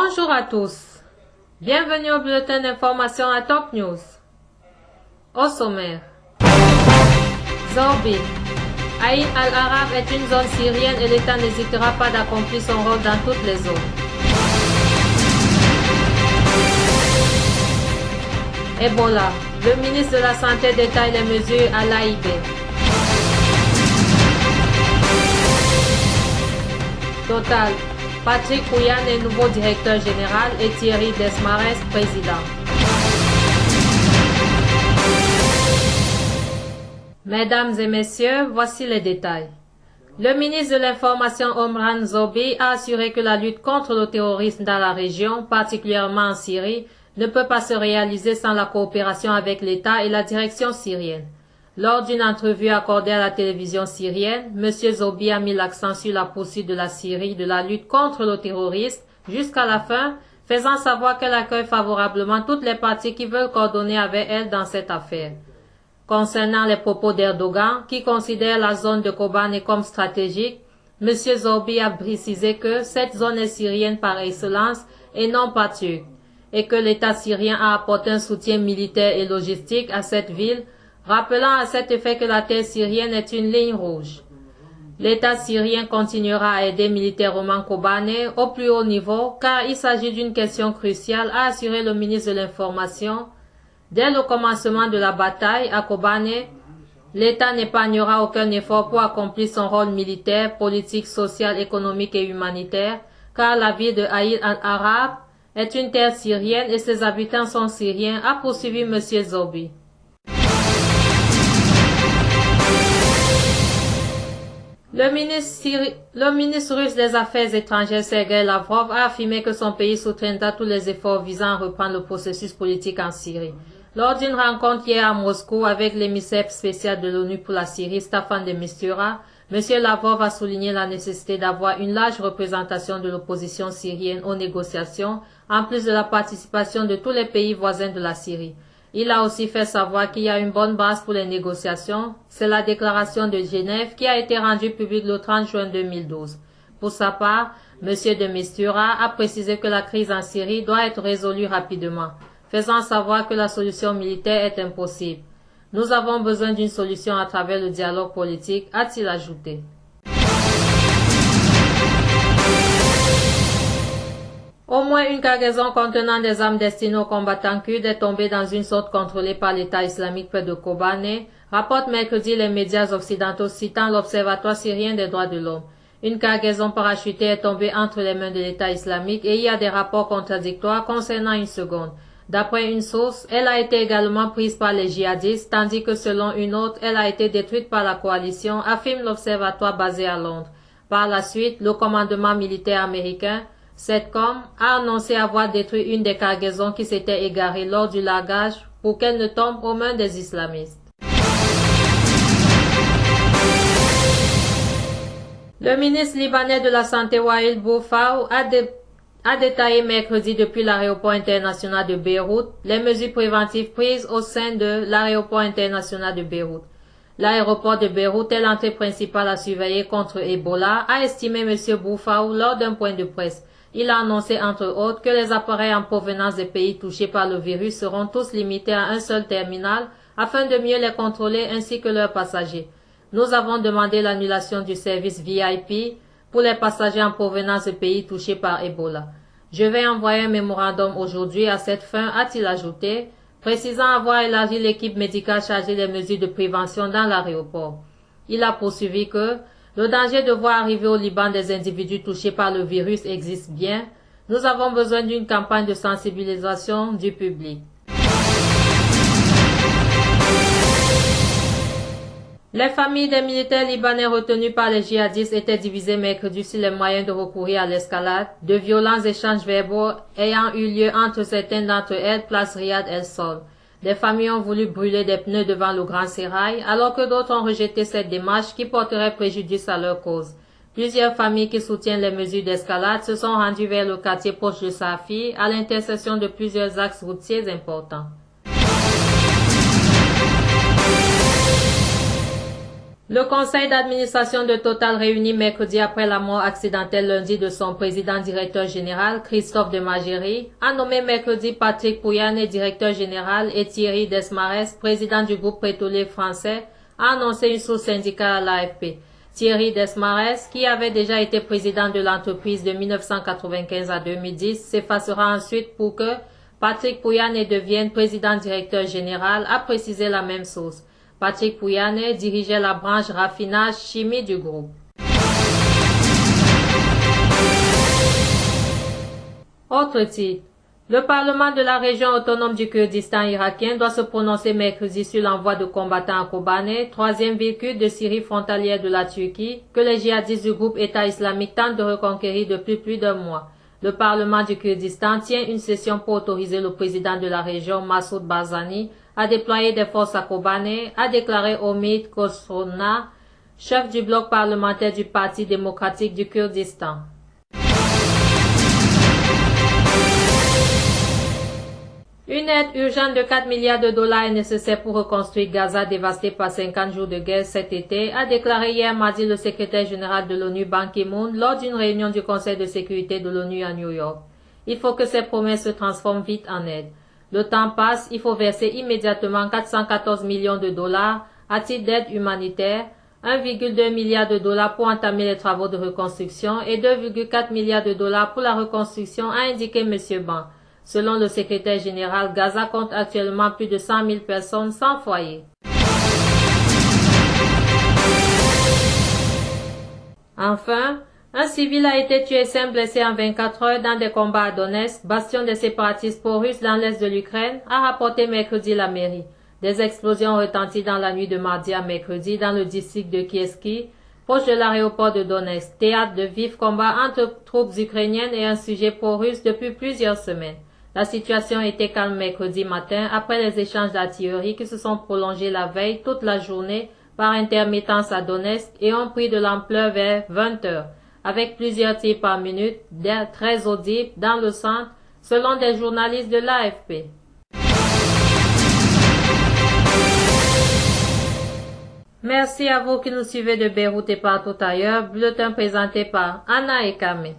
Bonjour à tous. Bienvenue au bulletin d'information à Top News. Au sommaire. Zorbi. Aïn al-Arab est une zone syrienne et l'État n'hésitera pas d'accomplir son rôle dans toutes les zones. Ebola. Le ministre de la Santé détaille les mesures à l'AIB. Total. Patrick Pouyan est nouveau directeur général et Thierry Desmarest président. Mesdames et messieurs, voici les détails. Le ministre de l'Information Omran Zobi a assuré que la lutte contre le terrorisme dans la région, particulièrement en Syrie, ne peut pas se réaliser sans la coopération avec l'État et la direction syrienne. Lors d'une entrevue accordée à la télévision syrienne, M. Zobi a mis l'accent sur la poursuite de la Syrie de la lutte contre le terrorisme jusqu'à la fin, faisant savoir qu'elle accueille favorablement toutes les parties qui veulent coordonner avec elle dans cette affaire. Concernant les propos d'Erdogan, qui considère la zone de Kobane comme stratégique, M. Zobi a précisé que cette zone est syrienne par excellence et non pas turque, et que l'État syrien a apporté un soutien militaire et logistique à cette ville, rappelant à cet effet que la terre syrienne est une ligne rouge. L'État syrien continuera à aider militairement Kobane au plus haut niveau car il s'agit d'une question cruciale, a assuré le ministre de l'Information. Dès le commencement de la bataille à Kobane, l'État n'épargnera aucun effort pour accomplir son rôle militaire, politique, social, économique et humanitaire, car la ville de Aïn al-Arab est une terre syrienne et ses habitants sont syriens, a poursuivi M. Zobi. Le ministre russe des Affaires étrangères Sergei Lavrov a affirmé que son pays soutiendra tous les efforts visant à reprendre le processus politique en Syrie. Lors d'une rencontre hier à Moscou avec l'émissaire spécial de l'ONU pour la Syrie, Staffan de Mistura, M. Lavrov a souligné la nécessité d'avoir une large représentation de l'opposition syrienne aux négociations, en plus de la participation de tous les pays voisins de la Syrie. Il a aussi fait savoir qu'il y a une bonne base pour les négociations, c'est la déclaration de Genève qui a été rendue publique le 30 juin 2012. Pour sa part, M. de Mistura a précisé que la crise en Syrie doit être résolue rapidement, faisant savoir que la solution militaire est impossible. Nous avons besoin d'une solution à travers le dialogue politique, a-t-il ajouté. Au moins une cargaison contenant des armes destinées aux combattants kurdes est tombée dans une zone contrôlée par l'État islamique près de Kobane, rapportent mercredi les médias occidentaux citant l'Observatoire syrien des droits de l'homme. Une cargaison parachutée est tombée entre les mains de l'État islamique et il y a des rapports contradictoires concernant une seconde. D'après une source, elle a été également prise par les djihadistes, tandis que selon une autre, elle a été détruite par la coalition, affirme l'Observatoire basé à Londres. Par la suite, le commandement militaire américain, CENTCOM, a annoncé avoir détruit une des cargaisons qui s'était égarée lors du largage pour qu'elle ne tombe aux mains des islamistes. Le ministre libanais de la Santé Wael Bouffaou a détaillé mercredi depuis l'aéroport international de Beyrouth les mesures préventives prises au sein de l'aéroport international de Beyrouth. L'aéroport de Beyrouth est l'entrée principale à surveiller contre Ebola, a estimé M. Bouffaou lors d'un point de presse. Il a annoncé entre autres que les appareils en provenance des pays touchés par le virus seront tous limités à un seul terminal afin de mieux les contrôler ainsi que leurs passagers. Nous avons demandé l'annulation du service VIP pour les passagers en provenance des pays touchés par Ebola. Je vais envoyer un mémorandum aujourd'hui à cette fin, a-t-il ajouté, précisant avoir élargi l'équipe médicale chargée des mesures de prévention dans l'aéroport. Il a poursuivi que le danger de voir arriver au Liban des individus touchés par le virus existe bien. Nous avons besoin d'une campagne de sensibilisation du public. Les familles des militaires libanais retenus par les djihadistes étaient divisées mercredi sur les moyens de recourir à l'escalade, de violents échanges verbaux ayant eu lieu entre certaines d'entre elles, place Riyad El Sol. Des familles ont voulu brûler des pneus devant le Grand Sérail, alors que d'autres ont rejeté cette démarche qui porterait préjudice à leur cause. Plusieurs familles qui soutiennent les mesures d'escalade se sont rendues vers le quartier proche de Safi, à l'intersection de plusieurs axes routiers importants. Le conseil d'administration de Total réuni mercredi après la mort accidentelle lundi de son président-directeur général, Christophe Demagéry, a nommé mercredi Patrick Pouyanné directeur général et Thierry Desmarest, président du groupe pétrolier français, a annoncé une source syndicale à l'AFP. Thierry Desmarest, qui avait déjà été président de l'entreprise de 1995 à 2010, s'effacera ensuite pour que Patrick Pouyanné devienne président-directeur général, a précisé la même source. Patrick Pouyanné dirigeait la branche raffinage chimie du groupe. Autre titre. Le Parlement de la région autonome du Kurdistan irakien doit se prononcer mercredi sur l'envoi de combattants à Kobané, troisième ville de Syrie frontalière de la Turquie, que les djihadistes du groupe État islamique tentent de reconquérir depuis plus d'un mois. Le Parlement du Kurdistan tient une session pour autoriser le président de la région, Massoud Barzani, à déployer des forces à Kobané, a déclaré Omid Khosrouna, chef du bloc parlementaire du Parti démocratique du Kurdistan. Une aide urgente de 4 milliards de dollars est nécessaire pour reconstruire Gaza dévasté par 50 jours de guerre cet été, a déclaré hier mardi le secrétaire général de l'ONU Ban Ki-moon lors d'une réunion du Conseil de sécurité de l'ONU à New York. Il faut que ces promesses se transforment vite en aide. Le temps passe, il faut verser immédiatement 414 millions de dollars à titre d'aide humanitaire, 1,2 milliard de dollars pour entamer les travaux de reconstruction et 2,4 milliards de dollars pour la reconstruction, a indiqué M. Ban. Selon le secrétaire général, Gaza compte actuellement plus de 100 000 personnes sans foyer. Enfin, un civil a été tué et 5 blessés en 24 heures dans des combats à Donetsk, bastion des séparatistes pro-russes dans l'est de l'Ukraine, a rapporté mercredi la mairie. Des explosions ont retenti dans la nuit de mardi à mercredi dans le district de Kieski, proche de l'aéroport de Donetsk, théâtre de vifs combats entre troupes ukrainiennes et insurgés pro-russes depuis plusieurs semaines. La situation était calme mercredi matin après les échanges d'artillerie qui se sont prolongés la veille toute la journée par intermittence à Donetsk et ont pris de l'ampleur vers 20 heures, avec plusieurs tirs par minute, très audibles dans le centre, selon des journalistes de l'AFP. Merci à vous qui nous suivez de Beyrouth et partout ailleurs. Bulletin présenté par Anna et Kamé.